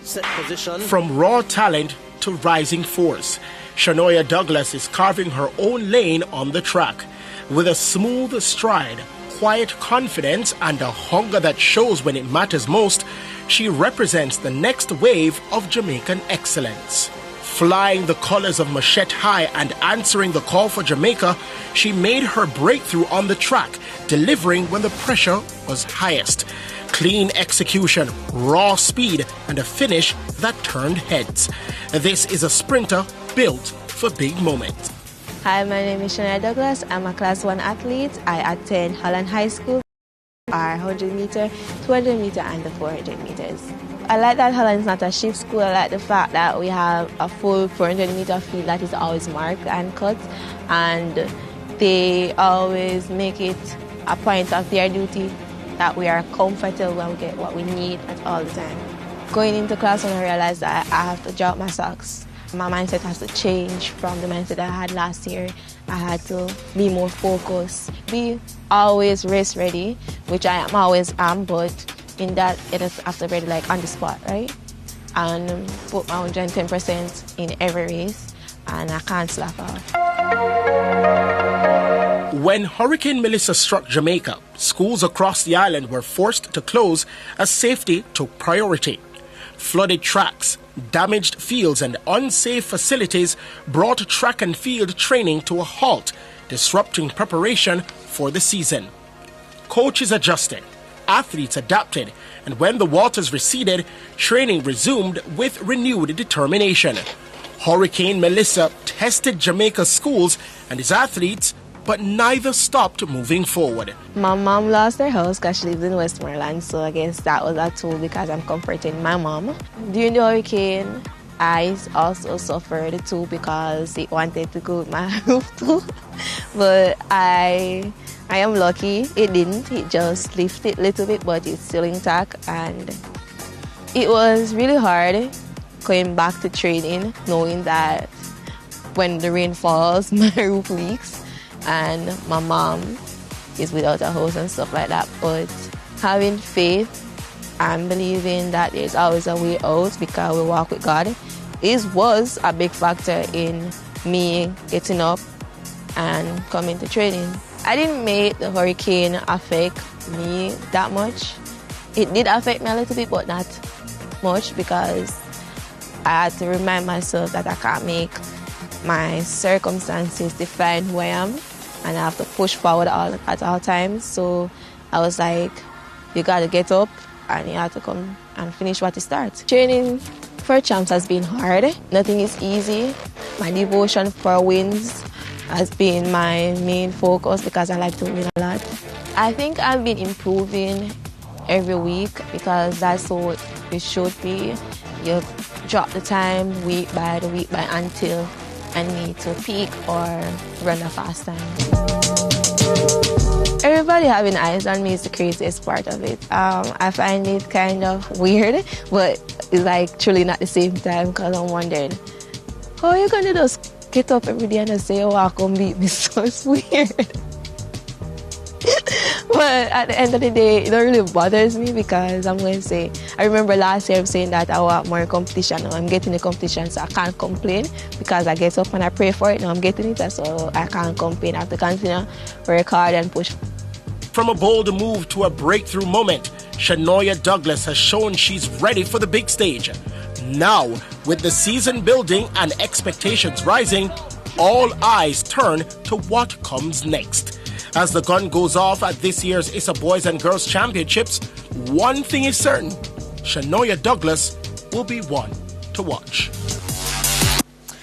Set position. From raw talent to rising force, Shanoya Douglas is carving her own lane on the track. With a smooth stride, quiet confidence, and a hunger that shows when it matters most, she represents the next wave of Jamaican excellence. Flying the colors of Machete high and answering the call for Jamaica, she made her breakthrough on the track, delivering when the pressure was highest. Clean execution, raw speed, and a finish that turned heads. This is a sprinter built for big moments. Hi, my name is Shanoya Douglas. I'm a Class 1 athlete. I attend Holland High School. Our 100 meter, 200 meter, and the 400 meters. I like that Holland is not a shift school. I like the fact that we have a full 400 meter field that is always marked and cut, and they always make it a point of their duty that we are comfortable and we get what we need at all the time. Going into class, when I realized that I have to drop my socks, my mindset has to change from the mindset I had last year. I had to be more focused, be always race ready, which I am always am, but in that it is after ready like on the spot, right? And put my 110% in every race, and I can't slack off. When Hurricane Melissa struck Jamaica, schools across the island were forced to close as safety took priority. Flooded tracks, damaged fields, and unsafe facilities brought track and field training to a halt, disrupting preparation for the season. Coaches adjusted, athletes adapted, and when the waters receded, training resumed with renewed determination. Hurricane Melissa tested Jamaica's schools and its athletes, but neither stopped moving forward. My mom lost her house because she lives in Westmoreland, so I guess that was a tool because I'm comforting my mom. During the hurricane, I also suffered too because it wanted to go with my roof too. But I am lucky it didn't. It just lifted a little bit, but it's still intact. And it was really hard going back to training, knowing that when the rain falls, my roof leaks. And my mom is without a house and stuff like that. But having faith and believing that there's always a way out because we walk with God was a big factor in me getting up and coming to training. I didn't make the hurricane affect me that much. It did affect me a little bit, but not much because I had to remind myself that I can't make my circumstances define who I am, and I have to push forward at all times. So I was like, you gotta get up and you have to come and finish what you start. Training for CHAMPS has been hard. Nothing is easy. My devotion for wins has been my main focus because I like to win a lot. I think I've been improving every week because that's what it should be. You drop the time week by until I need to peak or run a fast time. Everybody having eyes on me is the craziest part of it. I find it kind of weird, but it's like truly not the same time because I'm wondering, how are you going to just get up every day and just say, oh, I'll come beat me? So it's weird. But at the end of the day, it don't really bothers me because I'm going to say, I remember last year I'm saying that I want more competition. Now I'm getting the competition, so I can't complain because I get up and I pray for it. Now I'm getting it, so I can't complain. I have to continue, work hard and push. From a bold move to a breakthrough moment, Shanoya Douglas has shown she's ready for the big stage. Now, with the season building and expectations rising, all eyes turn to what comes next. As the gun goes off at this year's ISSA Boys and Girls Championships, one thing is certain, Shanoya Douglas will be one to watch.